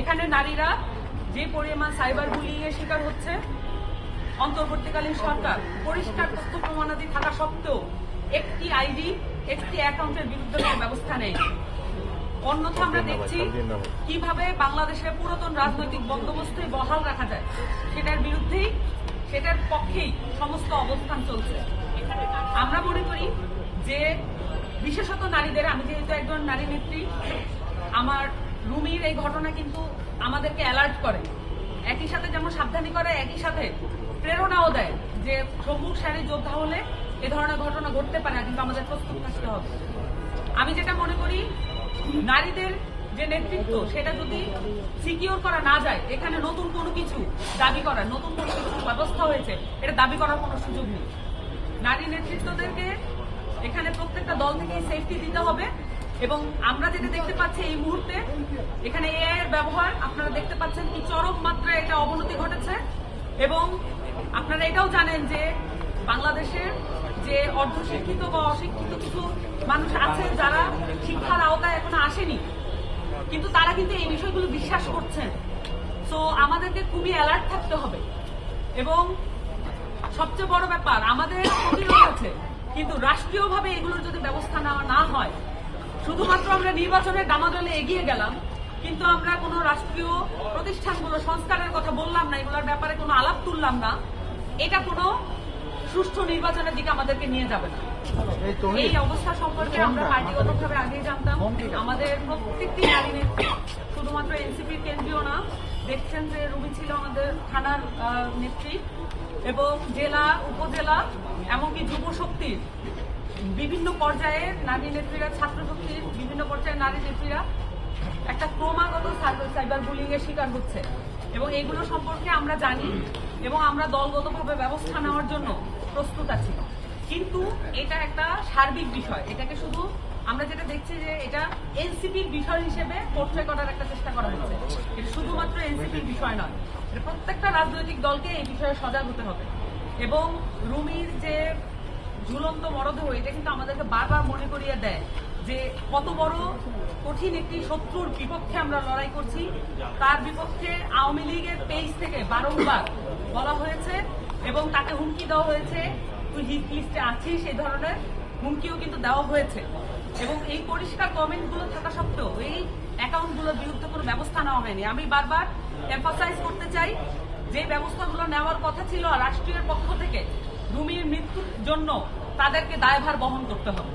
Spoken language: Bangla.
এখানে নারীরা যে পরিমাণ সাইবার বুলিং এর শিকার হচ্ছে, অন্তর্বর্তীকালীন সরকার পরিষ্কার তথ্য প্রমাণাদি থাকা সত্ত্বেও একটি আইডি, একটি অ্যাকাউন্টের বিরুদ্ধে কোনো ব্যবস্থা নেই। অন্যথা আমরা দেখছি কিভাবে বাংলাদেশের পুরাতন রাজনৈতিক বন্দোবস্তে বহাল রাখা যায়, সেটার বিরুদ্ধেই, সেটার পক্ষেই সমস্ত অবস্থান চলছে। আমরা মনে করি যে বিশেষত নারীদের, আমি যেহেতু একজন নারী নেত্রী, আমার রুমির এই ঘটনা কিন্তু আমাদেরকে অ্যালার্ট করে, একই সাথে যেমন সাবধানী করে, একই সাথে প্রেরণাও দেয় যে সম্মুখ সারির যোদ্ধা হলে এ ধরনের ঘটনা ঘটতে পারে, কিন্তু আমাদের প্রস্তুত থাকতে হবে। আমি যেটা মনে করি, নারীদের যে নেতৃত্ব সেটা যদি সিকিউর করা না যায়, এখানে নতুন কোনো কিছু দাবি করার, নতুন কোনো কিছু ব্যবস্থা হয়েছে এটা দাবি করার কোনো সুযোগ নেই। নারী নেতৃত্বদেরকে এখানে প্রত্যেকটা দল থেকেই সেফটি দিতে হবে। এবং আমরা যেটা দেখতে পাচ্ছি এই মুহূর্তে, এখানে এআই এর ব্যবহার আপনারা দেখতে পাচ্ছেন কি চরম মাত্রায় এটা অবনতি ঘটেছে। এবং আপনারা এটাও জানেন যে বাংলাদেশের যে অর্ধশিক্ষিত বা অশিক্ষিত কিছু মানুষ আছে যারা শিক্ষার আওতায় এখনো আসেনি, কিন্তু তারা কিন্তু এই বিষয়গুলো বিশ্বাস করছেন। সো আমাদেরকে খুবই অ্যালার্ট থাকতে হবে। এবং সবচেয়ে বড় ব্যাপার, আমাদের প্রতিরোধ আছে, কিন্তু রাষ্ট্রীয়ভাবে এগুলোর যদি ব্যবস্থা নেওয়া না হয়, শুধুমাত্র আমরা নির্বাচনের ডামাডোলে এগিয়ে গেলাম, কিন্তু আমরা কোনো রাষ্ট্রীয় প্রতিষ্ঠানগুলো সংস্কারের কথা বললাম না, এগুলোর ব্যাপারে কোনো আলাপ তুললাম না, এটা কোনো সুষ্ঠু নির্বাচনের দিকে আমাদেরকে নিয়ে যাবে না। এই অবস্থা সম্পর্কে আমরা পার্টিগতভাবে আগেই জানতাম। আমাদের প্রত্যেকটি নারী নেত্রী, শুধুমাত্র এনসিপির কেন্দ্রীয় না, দেখছেন যে রুমি ছিল আমাদের থানার নেত্রী, এবং জেলা, উপজেলা, এমনকি যুব শক্তির বিভিন্ন পর্যায়ে নারী নেত্রীরা, ছাত্র শক্তির বিভিন্ন পর্যায়ে নারী নেত্রীরা একটা ক্রমাগত সাইবার বুলিং এর শিকার হচ্ছে। এবং এইগুলো সম্পর্কে আমরা জানি এবং আমরা দলগতভাবে ব্যবস্থা নেওয়ার জন্য প্রস্তুত আছি। কিন্তু এটা একটা সার্বিক বিষয়, এটাকে শুধু আমরা যেটা দেখছি যে এটা এনসিপির বিষয় হিসেবে পোর্ট্রে করার একটা চেষ্টা করা হচ্ছে। এটা শুধুমাত্র এনসিপির বিষয় নয়, এটা প্রত্যেকটা রাজনৈতিক দলকে এই বিষয়ে সজাগ হতে হবে। এবং রুমির যে ঝুলন্ত মরদেহ, এটা কিন্তু আমাদেরকে বারবার মনে করিয়ে দেয় যে কত বড় কঠিন একটি শত্রুর বিপক্ষে আমরা লড়াই করছি। তার বিপক্ষে আওয়ামী লীগের পেজ থেকে বারংবার বলা হয়েছে এবং তাকে হুমকি দেওয়া হয়েছে, তুই হিট লিস্টে আছিস, এই ধরনের হুমকিও কিন্তু দেওয়া হয়েছে। এবং এই পরিষ্কার কমেন্টগুলো থাকা সত্ত্বেও এই অ্যাকাউন্টগুলোর বিরুদ্ধে কোনো ব্যবস্থা নেওয়া হয়নি। আমি বারবার এমফাসাইজ করতে চাই, যে ব্যবস্থাগুলো নেওয়ার কথা ছিল রাষ্ট্রীয় পক্ষ থেকে, রুমির মৃত্যুর জন্য তাদেরকে দায়ভার বহন করতে হবে।